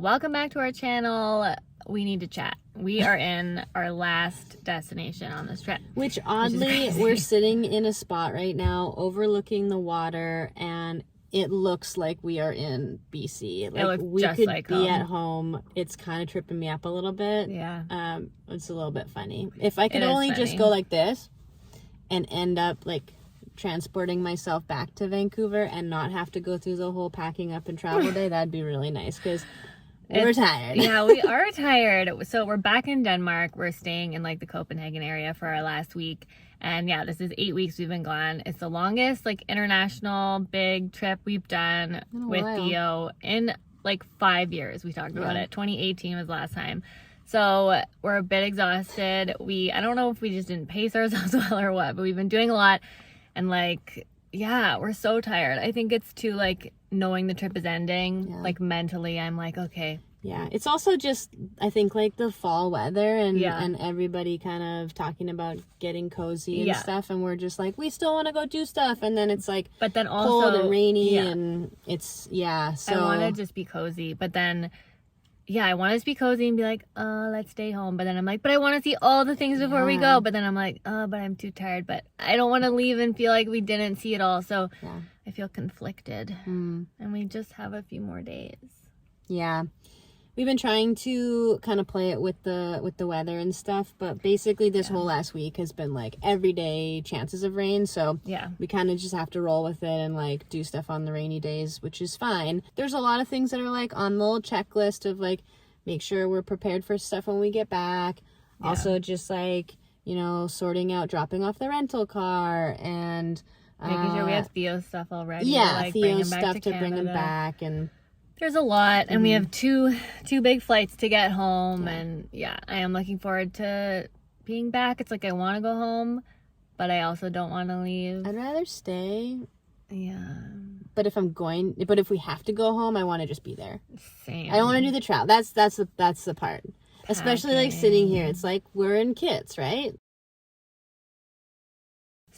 welcome back to our channel. We need to chat. We are in our last destination on this trip. Which oddly, we're sitting in a spot right now overlooking the water, and it looks like we are in BC. Like we could like be home. at home. It's kind of tripping me up a little bit. Yeah. It's a little bit funny. If I could only just go like this and end up like transporting myself back to Vancouver and not have to go through the whole packing up and travel day, that'd be really nice, because we're tired. Yeah, we are tired. So we're back in Denmark. We're staying in like the Copenhagen area for our last week. And yeah, this is 8 weeks we've been gone. It's the longest like international big trip we've done with Theo in like 5 years. We talked about it. 2018 was the last time. So we're a bit exhausted. I don't know if we just didn't pace ourselves well or what, but we've been doing a lot. And like, yeah, we're so tired. I think it's too like knowing the trip is ending. Like mentally, I'm like, okay. Yeah, it's also just, I think, like the fall weather and everybody kind of talking about getting cozy and stuff, and we're just like, we still want to go do stuff, and then it's like, but then also cold and rainy, and it's, so I want to just be cozy, but then, I want to just be cozy and be like, let's stay home, but then I'm like, but I want to see all the things before we go, but then I'm like, but I'm too tired, but I don't want to leave and feel like we didn't see it all, so I feel conflicted, and we just have a few more days. Yeah. We've been trying to kind of play it with the weather and stuff, but basically this whole last week has been like everyday chances of rain, so we kind of just have to roll with it and like do stuff on the rainy days, which is fine. There's a lot of things that are like on the little checklist of like, make sure we're prepared for stuff when we get back. Also just like, you know, sorting out dropping off the rental car and making sure we have Theo's stuff already. Yeah, Theo's stuff to bring him back, and there's a lot, and we have two big flights to get home, and I am looking forward to being back. It's like I want to go home, but I also don't want to leave. I'd rather stay. Yeah. But if we have to go home, I want to just be there. Same. I don't want to do the travel. That's the part. Packing. Especially like sitting here. It's like we're in kits, right?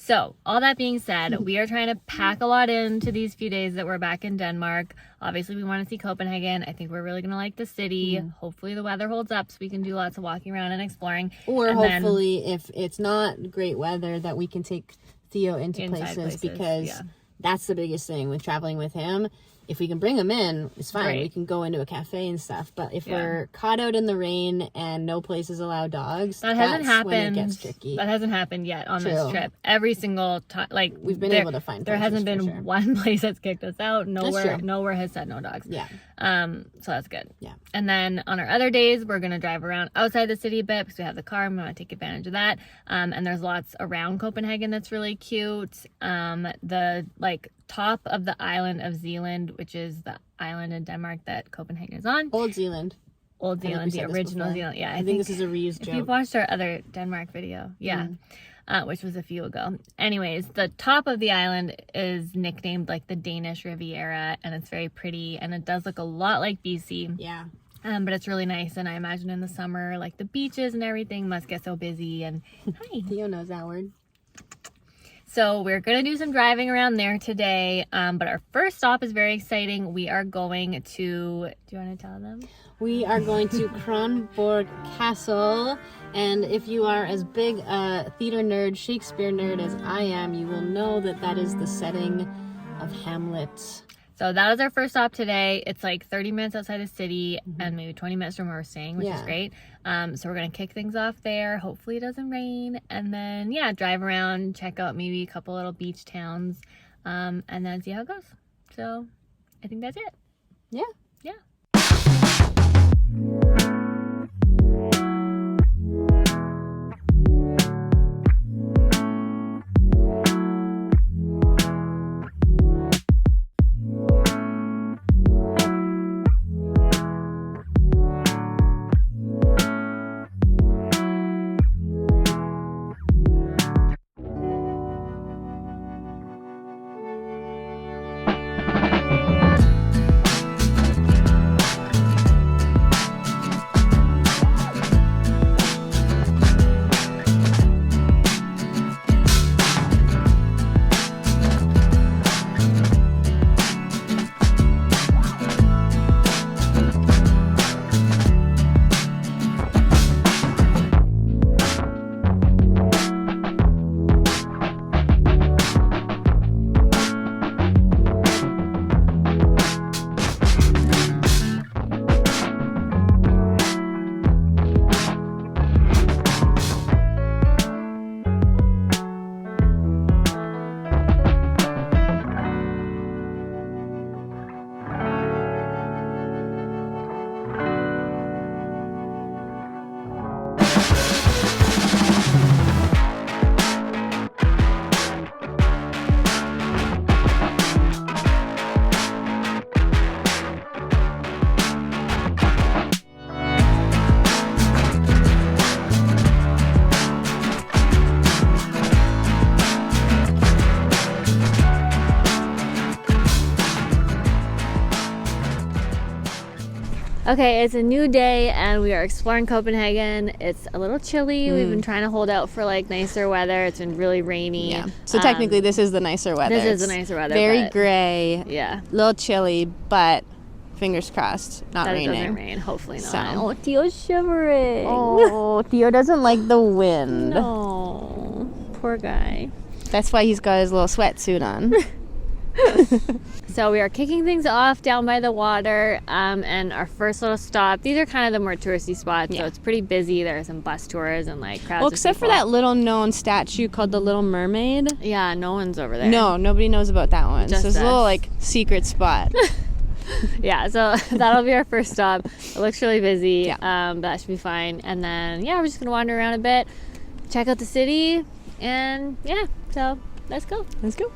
So, all that being said, we are trying to pack a lot into these few days that we're back in Denmark. Obviously, we want to see Copenhagen. I think we're really going to like the city. Hopefully, the weather holds up so we can do lots of walking around and exploring. Or hopefully, if it's not great weather, that we can take Theo into places, because that's the biggest thing with traveling with him. If we can bring him in, it's fine. Right. We can go into a cafe and stuff. But if we're caught out in the rain and no places allow dogs, that hasn't happened. When it gets tricky. That hasn't happened yet on this trip. Every single time, like we've been able to find. There hasn't been one place that's kicked us out. Nowhere has said no dogs. Yeah. So that's good. Yeah. And then on our other days, we're gonna drive around outside the city a bit because we have the car and we want to take advantage of that. And there's lots around Copenhagen that's really cute. The like top of the island of Zealand, which is the island in Denmark that Copenhagen is on. Old Zealand, the original Zealand. Yeah, I think this is a reused joke. If you've watched our other Denmark video, which was a few ago. Anyways, the top of the island is nicknamed like the Danish Riviera, and it's very pretty, and it does look a lot like BC. Yeah. But it's really nice, and I imagine in the summer, like the beaches and everything must get so busy. And hi, Theo knows that word. So we're going to do some driving around there today, but our first stop is very exciting. We are going to, do you want to tell them? We are going to Kronborg Castle, and if you are as big a theater nerd, Shakespeare nerd as I am, you will know that that is the setting of Hamlet. So that was our first stop today. It's like 30 minutes outside the city and maybe 20 minutes from where we're staying, which is great. So we're going to kick things off there. Hopefully it doesn't rain. And then, drive around, check out maybe a couple little beach towns, and then see how it goes. So I think that's it. Yeah. Yeah. Okay, it's a new day and we are exploring Copenhagen. It's a little chilly. We've been trying to hold out for like nicer weather. It's been really rainy. Yeah. So technically this is the nicer weather. This is the nicer weather. Very gray. Yeah. A little chilly, but fingers crossed, not that raining. It doesn't rain. Hopefully not. So. Oh, Theo's shivering. Oh, Theo doesn't like the wind. No. Poor guy. That's why he's got his little sweatsuit on. So we are kicking things off down by the water, and our first little stop, these are kind of the more touristy spots, so it's pretty busy. There are some bus tours and like crowds of except people. for that little known statue called the Little Mermaid. Yeah, no one's over there. No, nobody knows about that one. Just so it's us. a little like secret spot. Yeah, so that'll be our first stop. It looks really busy. That should be fine. And then we're just gonna wander around a bit, check out the city, and so let's go. Let's go.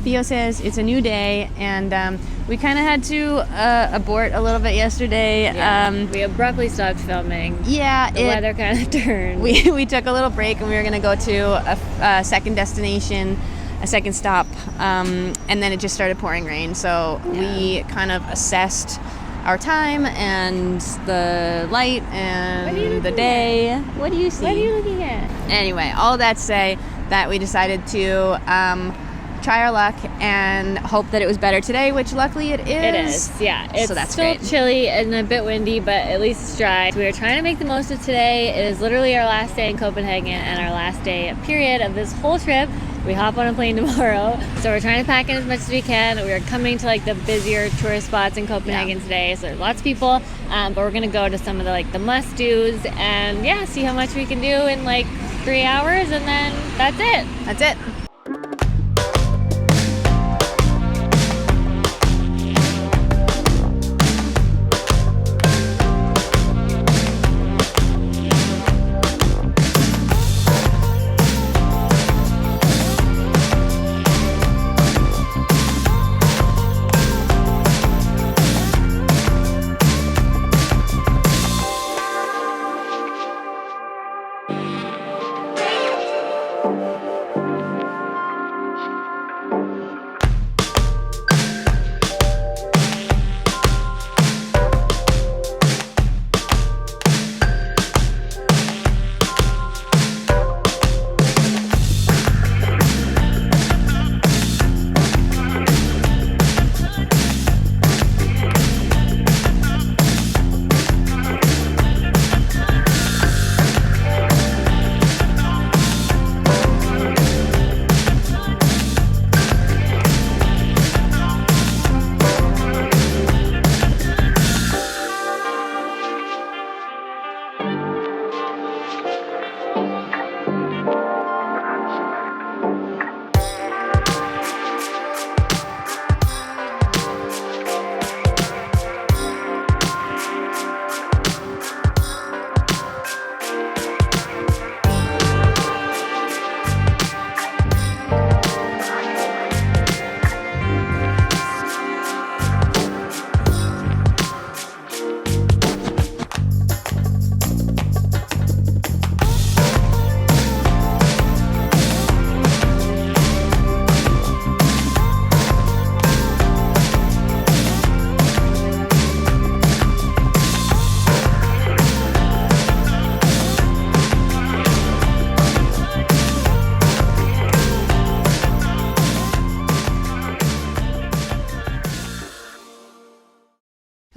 Theo says it's a new day, and we kind of had to abort a little bit yesterday. We abruptly stopped filming. Yeah, the weather kind of turned. We took a little break, and we were going to go to a second destination, a second stop, and then it just started pouring rain. So we kind of assessed our time and the light and the day. What do you see? What are you looking at? Anyway, all that to say that we decided to try our luck and hope that it was better today, which luckily it is. It is, yeah. It's so that's still great. Chilly and a bit windy, but at least it's dry. We are trying to make the most of today. It is literally our last day in Copenhagen and our last day, period, of this whole trip. We hop on a plane tomorrow, so we're trying to pack in as much as we can. We are coming to like the busier tourist spots in Copenhagen today, so there's lots of people, but we're gonna go to some of the must-dos and see how much we can do in like 3 hours, and then that's it. That's it.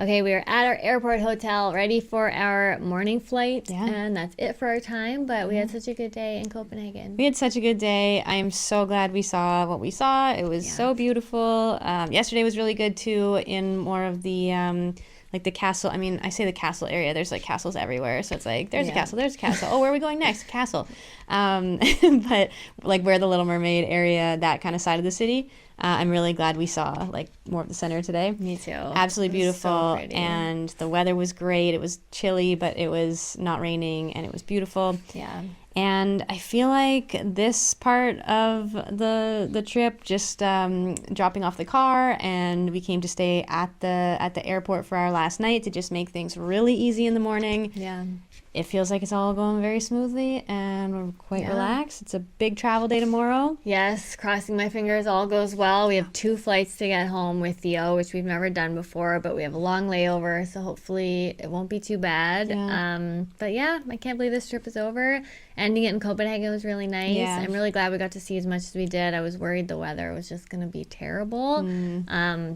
Okay, we are at our airport hotel, ready for our morning flight, and that's it for our time, but we had such a good day in Copenhagen. We had such a good day. I am so glad we saw what we saw. It was so beautiful. Yesterday was really good, too, in more of the... like the castle, I mean, I say the castle area, there's like castles everywhere, so it's like, there's a castle, there's a castle, oh, where are we going next? Castle. But like where the Little Mermaid area, that kind of side of the city, I'm really glad we saw like more of the center today. Me too. Absolutely beautiful, so and the weather was great. It was chilly, but it was not raining, and it was beautiful. Yeah. And I feel like this part of the trip, just dropping off the car, and we came to stay at the airport for our last night to just make things really easy in the morning. Yeah. It feels like it's all going very smoothly, and we're quite relaxed. It's a big travel day tomorrow. Yes, crossing my fingers all goes well. We have 2 flights to get home with Theo, which we've never done before, but we have a long layover, so hopefully it won't be too bad. Yeah. But yeah, I can't believe this trip is over. Ending it in Copenhagen was really nice. Yeah. I'm really glad we got to see as much as we did. I was worried the weather was just going to be terrible.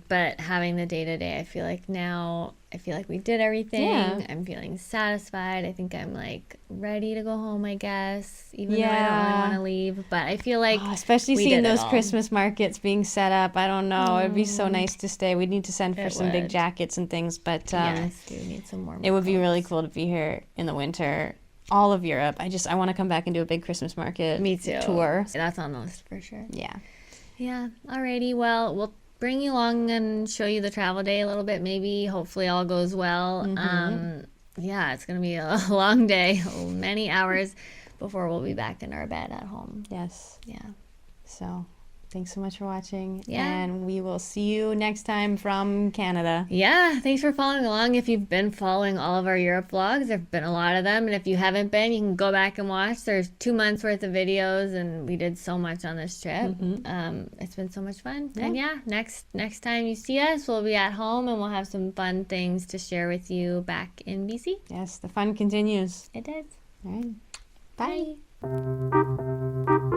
But having the day-to-day, I feel like now... I feel like we did everything. Yeah. I'm feeling satisfied. I think I'm like ready to go home, I guess, even though I don't really want to leave. But I feel like especially seeing those Christmas markets being set up. I don't know. It'd be so nice to stay. We'd need to send for some big jackets and things. But yes, we need some more. It would be really cool to be here in the winter. All of Europe. I want to come back and do a big Christmas market. Me too. Tour. That's on the list for sure. Yeah. Yeah. Alrighty. Well, we'll bring you along and show you the travel day a little bit, maybe. Hopefully all goes well. Yeah, it's gonna be a long day, many hours before we'll be back in our bed at home. Yes. Yeah. So thanks so much for watching. Yeah. And we will see you next time from Canada. Yeah, thanks for following along. If you've been following all of our Europe vlogs, there have been a lot of them. And if you haven't been, you can go back and watch. There's 2 months worth of videos, and we did so much on this trip. It's been so much fun. Yeah. And yeah, next time you see us, we'll be at home, and we'll have some fun things to share with you back in BC. Yes, the fun continues. It does. All right. Bye. Bye.